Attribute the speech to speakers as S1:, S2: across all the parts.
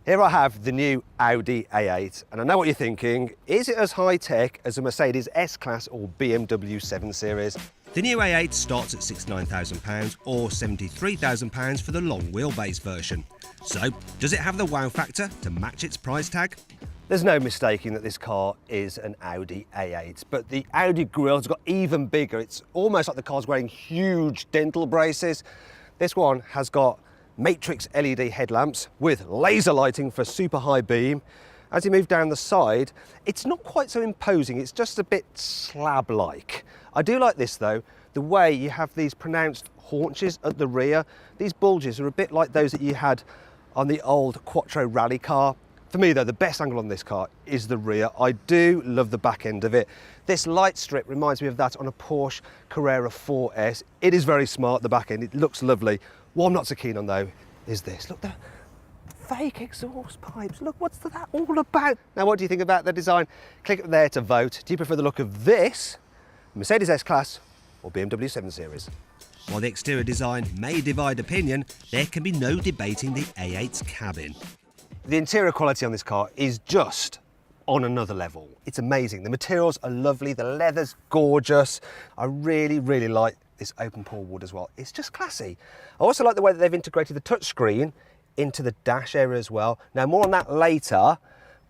S1: Here I have the new Audi A8, and I know what you're thinking. Is it as high-tech as a Mercedes S-Class or BMW 7 Series?
S2: The new A8 starts at £69,000 or £73,000 for the long wheelbase version. So, does it have the wow factor to match its price tag?
S1: There's no mistaking that this car is an Audi A8, but the Audi grille's got even bigger. It's almost like the car's wearing huge dental braces. This one has got matrix LED headlamps with laser lighting for super high beam. As you move down the side, it's not quite so imposing, it's just a bit slab-like. I do like this though, the way you have these pronounced haunches at the rear. These bulges are a bit like those that you had on the old Quattro rally car. For me though, the best angle on this car is the rear. I do love the back end of it. This light strip reminds me of that on a Porsche Carrera 4S. It is very smart, the back end, it looks lovely. What I'm not so keen on though is this. Look, the fake exhaust pipes. Look, what's that all about? Now, what do you think about the design? Click there to vote. Do you prefer the look of this, Mercedes S-Class or BMW 7 Series?
S2: While the exterior design may divide opinion, there can be no debating the A8's cabin.
S1: The interior quality on this car is just on another level. It's amazing. The materials are lovely. The leather's gorgeous. I really, really like this open pore wood as well. It's just classy. I also like the way that they've integrated the touchscreen into the dash area as well. Now, more on that later,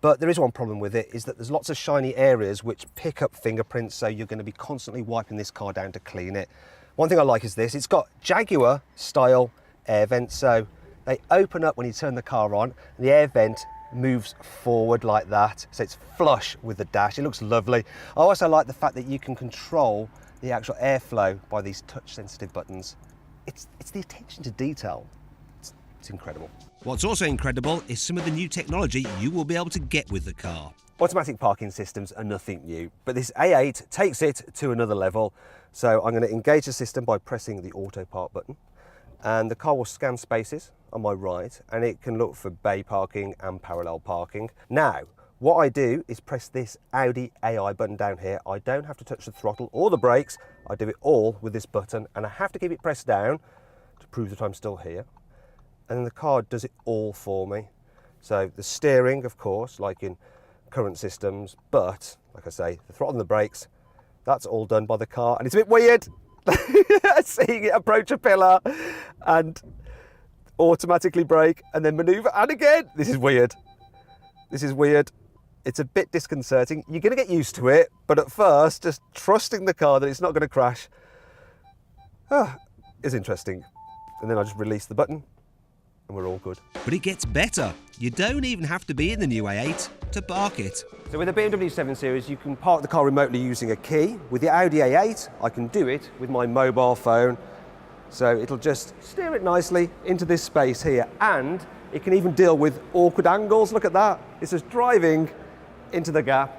S1: but there is one problem with it, is that there's lots of shiny areas which pick up fingerprints, so you're going to be constantly wiping this car down to clean it. One thing I like is this. It's got Jaguar style air vents, so they open up when you turn the car on, and the air vent moves forward like that, so it's flush with the dash. It looks lovely. I also like the fact that you can control the actual airflow by these touch-sensitive buttons. It's the attention to detail. It's incredible.
S2: What's also incredible is some of the new technology you will be able to get with the car.
S1: Automatic parking systems are nothing new, but this A8 takes it to another level. So I'm going to engage the system by pressing the auto park button, and the car will scan spaces on my right, and it can look for bay parking and parallel parking. Now, what I do is press this Audi AI button down here. I don't have to touch the throttle or the brakes. I do it all with this button, and I have to keep it pressed down to prove that I'm still here. And then the car does it all for me. So the steering, of course, like in current systems, but like I say, the throttle and the brakes, that's all done by the car. And it's a bit weird seeing it approach a pillar and automatically brake and then maneuver, and again, this is weird. This is weird. It's a bit disconcerting. You're going to get used to it, but at first, just trusting the car that it's not going to crash is interesting. And then I just release the button and we're all good.
S2: But it gets better. You don't even have to be in the new A8 to park it.
S1: So with the BMW 7 Series, you can park the car remotely using a key. With the Audi A8, I can do it with my mobile phone. So it'll just steer it nicely into this space here, and it can even deal with awkward angles. Look at that. It's just driving into the gap.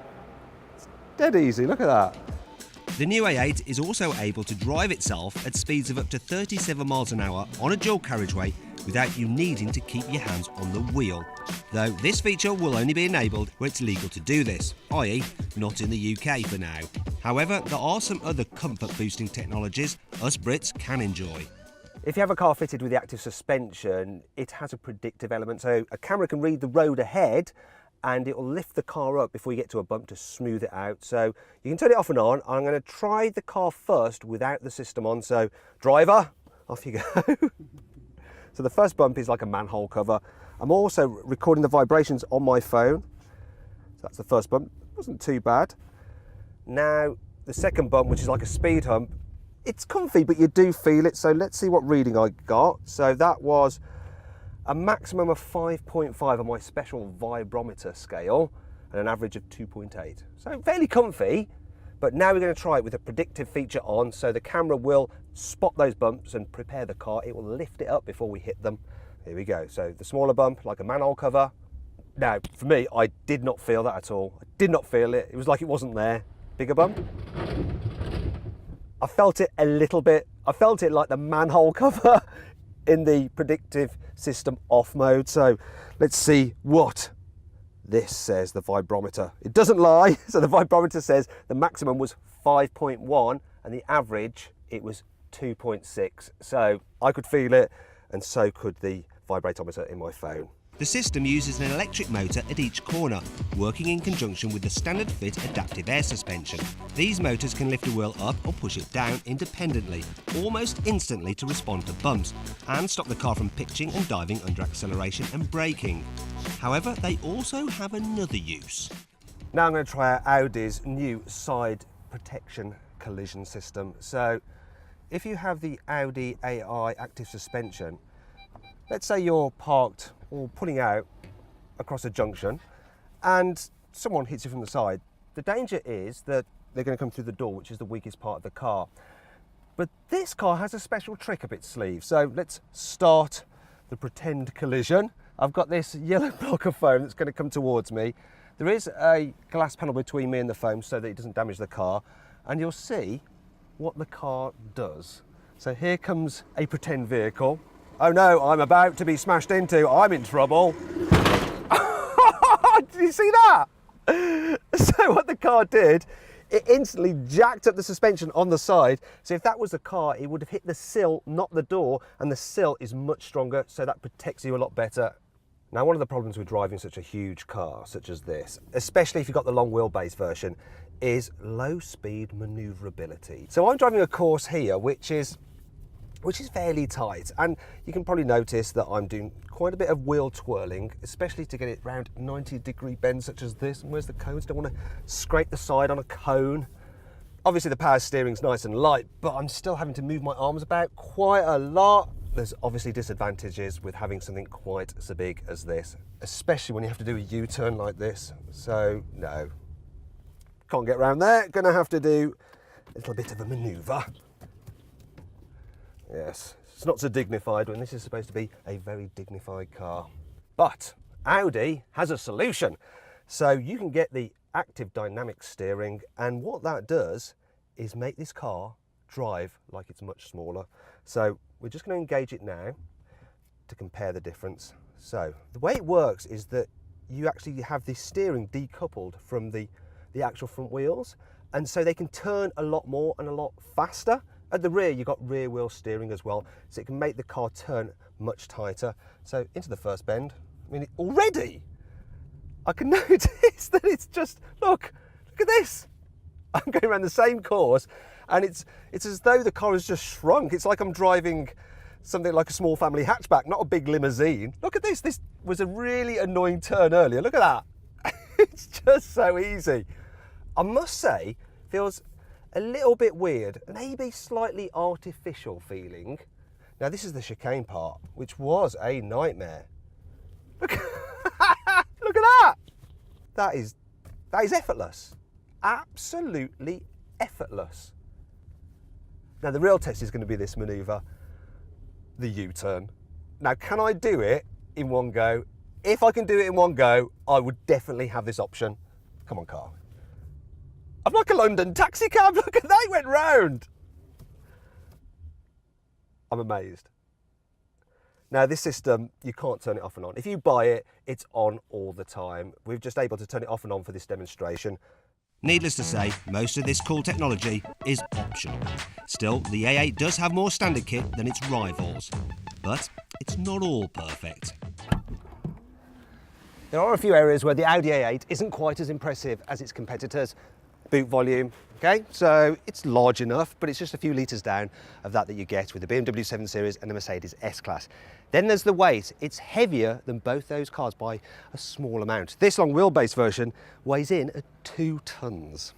S1: It's dead easy, look at that.
S2: The new A8 is also able to drive itself at speeds of up to 37 miles an hour on a dual carriageway without you needing to keep your hands on the wheel. Though this feature will only be enabled where it's legal to do this, i.e. not in the UK for now. However, there are some other comfort boosting technologies us Brits can enjoy.
S1: If you have a car fitted with the active suspension, it has a predictive element, so a camera can read the road ahead and it will lift the car up before you get to a bump to smooth it out. So you can turn it off and on. I'm going to try the car first without the system on. So driver, off you go. So the first bump is like a manhole cover. I'm also recording the vibrations on my phone. So that's the first bump. Wasn't too bad. Now the second bump, which is like a speed hump, it's comfy, but you do feel it. So let's see what reading I got. So that was a maximum of 5.5 on my special vibrometer scale and an average of 2.8. So fairly comfy, but now we're going to try it with a predictive feature on, so the camera will spot those bumps and prepare the car. It will lift it up before we hit them. Here we go. So the smaller bump, like a manhole cover. Now, for me, I did not feel that at all. I did not feel it. It was like it wasn't there. Bigger bump. I felt it a little bit. I felt it like the manhole cover in the predictive system off mode. So let's see what this says, the vibrometer. It doesn't lie. So the vibrometer says the maximum was 5.1 and the average, it was 2.6. So I could feel it, and so could the vibratometer in my phone.
S2: The system uses an electric motor at each corner, working in conjunction with the standard fit adaptive air suspension. These motors can lift the wheel up or push it down independently, almost instantly to respond to bumps, and stop the car from pitching and diving under acceleration and braking. However, they also have another use.
S1: Now I'm going to try out Audi's new side protection collision system. So if you have the Audi A8 active suspension, let's say you're parked or pulling out across a junction and someone hits you from the side. The danger is that they're going to come through the door, which is the weakest part of the car. But this car has a special trick up its sleeve. So let's start the pretend collision. I've got this yellow block of foam that's going to come towards me. There is a glass panel between me and the foam so that it doesn't damage the car, and you'll see what the car does. So here comes a pretend vehicle. Oh no, I'm about to be smashed into. I'm in trouble. Did you see that? So what the car did, it instantly jacked up the suspension on the side. So if that was a car, it would have hit the sill, not the door, and the sill is much stronger, so that protects you a lot better. Now, one of the problems with driving such a huge car, such as this, especially if you've got the long wheelbase version, is low speed maneuverability. So I'm driving a course here, which is fairly tight, and you can probably notice that I'm doing quite a bit of wheel twirling, especially to get it round 90-degree bends such as this. And where's the cones? Don't want to scrape the side on a cone. Obviously the power steering's nice and light, but I'm still having to move my arms about quite a lot. There's obviously disadvantages with having something quite so big as this, especially when you have to do a U-turn like this. So no, can't get around there. Gonna have to do a little bit of a maneuver. Yes, it's not so dignified when this is supposed to be a very dignified car. But Audi has a solution. So you can get the active dynamic steering, and what that does is make this car drive like it's much smaller. So we're just going to engage it now to compare the difference. So the way it works is that you actually have the steering decoupled from the actual front wheels, and so they can turn a lot more and a lot faster. At the rear, you've got rear wheel steering as well, so it can make the car turn much tighter. So into the first bend, I mean, already I can notice that it's just, look at this. I'm going around the same course, and it's as though the car has just shrunk. It's like I'm driving something like a small family hatchback, not a big limousine. Look at this. This was a really annoying turn earlier. Look at that. It's just so easy. I must say, feels a little bit weird, maybe slightly artificial feeling. Now this is the chicane part, which was a nightmare. Look, look at that. That is effortless. Absolutely effortless. Now the real test is going to be this manoeuvre, the U-turn. Now, can I do it in one go? If I can do it in one go, I would definitely have this option. Come on, car. I'm like a London taxi cab. Look at that, it went round. I'm amazed. Now this system, you can't turn it off and on. If you buy it, it's on all the time. We're just able to turn it off and on for this demonstration.
S2: Needless to say, most of this cool technology is optional. Still, the A8 does have more standard kit than its rivals, but it's not all perfect.
S1: There are a few areas where the Audi A8 isn't quite as impressive as its competitors. Boot volume, okay, so it's large enough, but it's just a few litres down of that you get with the BMW 7 Series and the Mercedes S-Class. Then there's the weight. It's heavier than both those cars by a small amount. This long wheelbase version weighs in at 2 tonnes.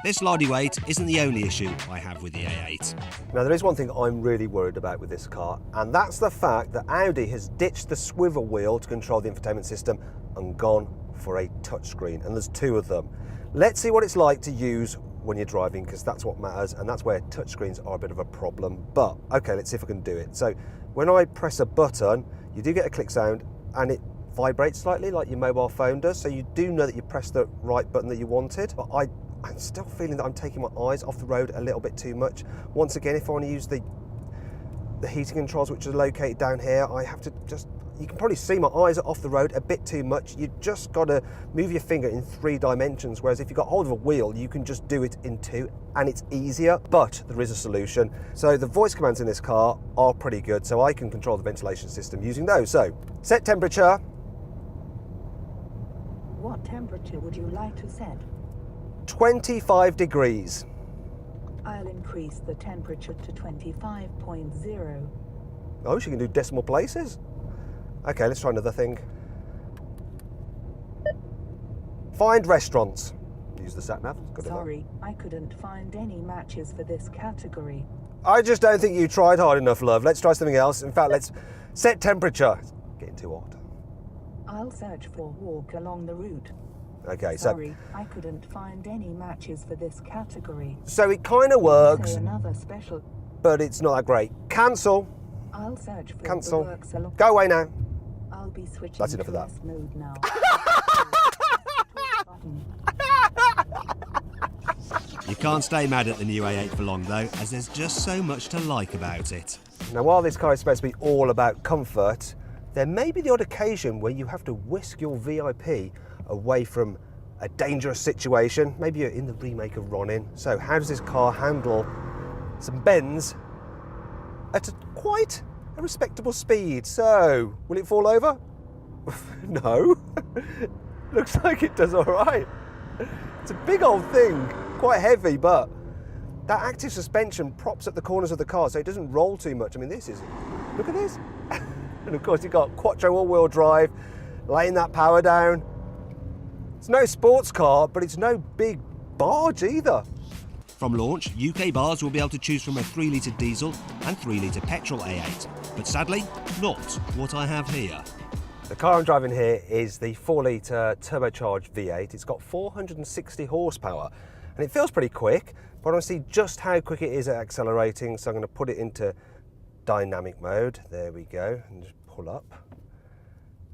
S2: This lardy weight isn't the only issue I have with the A8.
S1: Now there is one thing I'm really worried about with this car, and that's the fact that Audi has ditched the swivel wheel to control the infotainment system and gone for a touchscreen, and there's 2 of them. Let's see what it's like to use when you're driving, because that's what matters, and that's where touchscreens are a bit of a problem. But okay, let's see if I can do it. So when I press a button, you do get a click sound, and it vibrates slightly like your mobile phone does, so you do know that you pressed the right button that you wanted. But I'm still feeling that I'm taking my eyes off the road a little bit too much. Once again, if I want to use the heating controls, which are located down here, I have to just you can probably see my eyes are off the road a bit too much. You just got to move your finger in 3 dimensions, whereas if you've got hold of a wheel, you can just do it in 2 and it's easier, but there is a solution. So the voice commands in this car are pretty good, so I can control the ventilation system using those. So, set temperature.
S3: What temperature would you like to set?
S1: 25 degrees.
S3: I'll increase the temperature to 25.0.
S1: Oh, she can do decimal places. Okay, let's try another thing. Find restaurants. Use the sat nav. Good enough.
S3: Sorry, I couldn't find any matches for this category.
S1: I just don't think you tried hard enough, love. Let's try something else. In fact, let's set temperature. It's getting too hot.
S3: I'll search for walk along the route.
S1: Okay,
S3: Sorry, I couldn't find any matches for this category.
S1: so it kind of works,
S3: Say another special.
S1: but it's not that great. Cancel.
S3: I'll search for
S1: Cancel.
S3: the works along.
S1: Go away now.
S3: I'll be switching
S1: That's enough
S3: to
S1: of that.
S3: S mode now. Button.
S2: You can't stay mad at the new A8 for long though, as there's just so much to like about it.
S1: Now, while this car is supposed to be all about comfort, there may be the odd occasion where you have to whisk your VIP away from a dangerous situation. Maybe you're in the remake of Ronin. So how does this car handle some bends at quite a respectable speed? So, will it fall over? No. Looks like it does all right. It's a big old thing, quite heavy, but that active suspension props up the corners of the car so it doesn't roll too much. I mean, look at this. And of course, you've got quattro all-wheel drive, laying that power down. It's no sports car, but it's no big barge either.
S2: From launch, UK bars will be able to choose from a 3-litre diesel and 3-litre petrol A8, but sadly, not what I have here.
S1: The car I'm driving here is the 4-litre turbocharged V8. It's got 460 horsepower, and it feels pretty quick, but I want to see just how quick it is at accelerating, so I'm going to put it into dynamic mode. There we go, and just pull up.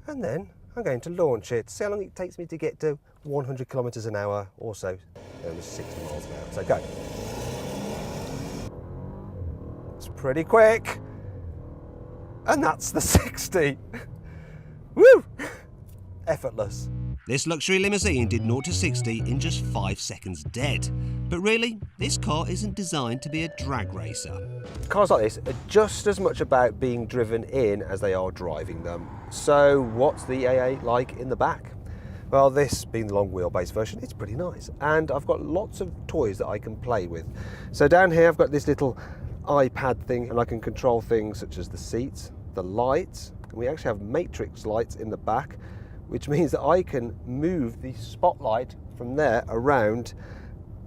S1: And then I'm going to launch it. See how long it takes me to get to 100 kilometers an hour, also 60 miles an hour. So go. It's pretty quick. And that's the 60. Woo! Effortless.
S2: This luxury limousine did 0 to 60 in just 5 seconds dead. But really, this car isn't designed to be a drag racer.
S1: Cars like this are just as much about being driven in as they are driving them. So what's the A8 like in the back? Well, this being the long wheelbase version, it's pretty nice. And I've got lots of toys that I can play with. So down here I've got this little iPad thing, and I can control things such as the seats, the lights, and we actually have matrix lights in the back, which means that I can move the spotlight from there around,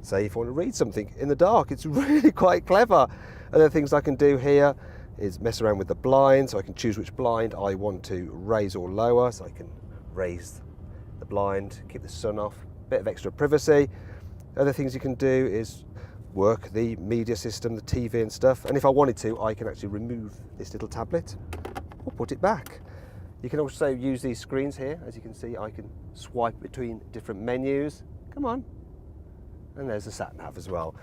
S1: say if I want to read something in the dark. It's really quite clever. Other things I can do here is mess around with the blind, so I can choose which blind I want to raise or lower, so I can raise the blind, keep the sun off, bit of extra privacy. Other things you can do is work the media system, the TV and stuff, and if I wanted to, I can actually remove this little tablet or put it back. You can also use these screens here. As you can see, I can swipe between different menus. Come on. And there's the sat-nav as well.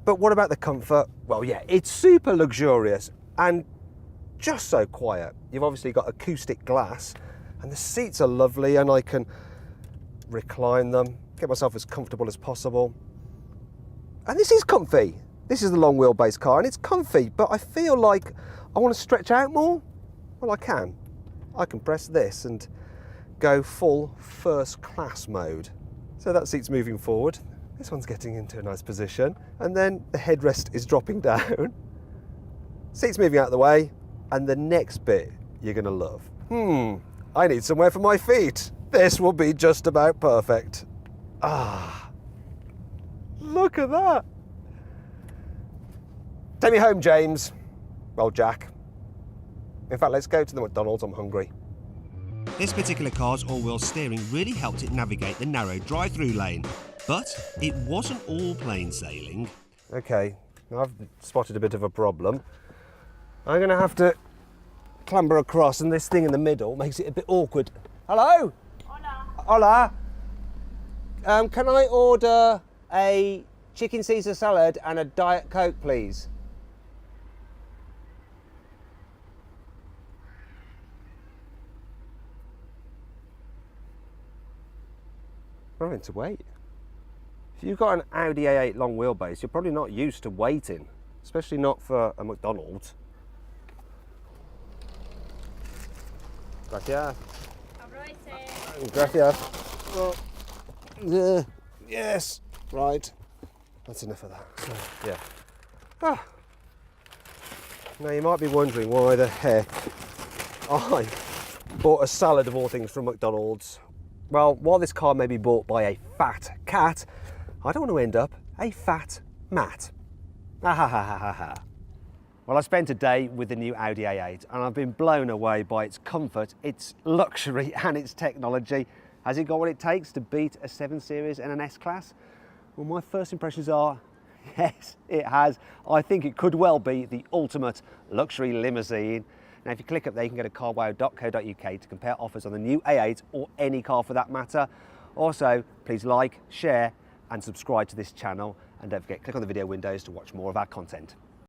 S1: But what about the comfort? Well, yeah, it's super luxurious and just so quiet. You've obviously got acoustic glass, and the seats are lovely, and I can recline them, get myself as comfortable as possible. And this is comfy. This is the long wheelbase car, and it's comfy, but I feel like I want to stretch out more. Well, I can. I can press this and go full first class mode. So that seat's moving forward. This one's getting into a nice position. And then the headrest is dropping down. Seat's moving out of the way. And the next bit you're gonna love. I need somewhere for my feet. This will be just about perfect. Ah, look at that. Take me home, James. Well, Jack. In fact, let's go to the McDonald's, I'm hungry.
S2: This particular car's all-wheel steering really helped it navigate the narrow drive-through lane, but it wasn't all plain sailing.
S1: Okay, now I've spotted a bit of a problem. I'm gonna have to clamber across, and this thing in the middle makes it a bit awkward. Hello? Hola. Hola. Can I order a chicken Caesar salad and a Diet Coke, please? I'm having to wait. If you've got an Audi A8 long wheelbase, you're probably not used to waiting, especially not for a McDonald's. Gracias. Gracias. Oh. Yeah. Yes. Right. That's enough of that. So, yeah. Ah. Now you might be wondering why the heck I bought a salad of all things from McDonald's. Well, while this car may be bought by a fat cat, I don't want to end up a fat Matt. Ha ha ha ha ha. Well, I spent a day with the new Audi A8 and I've been blown away by its comfort, its luxury and its technology. Has it got what it takes to beat a 7 Series and an S-Class? Well, my first impressions are, yes, it has. I think it could well be the ultimate luxury limousine. Now, if you click up there, you can go to carwow.co.uk to compare offers on the new A8 or any car for that matter. Also, please like, share and subscribe to this channel. And don't forget, click on the video windows to watch more of our content.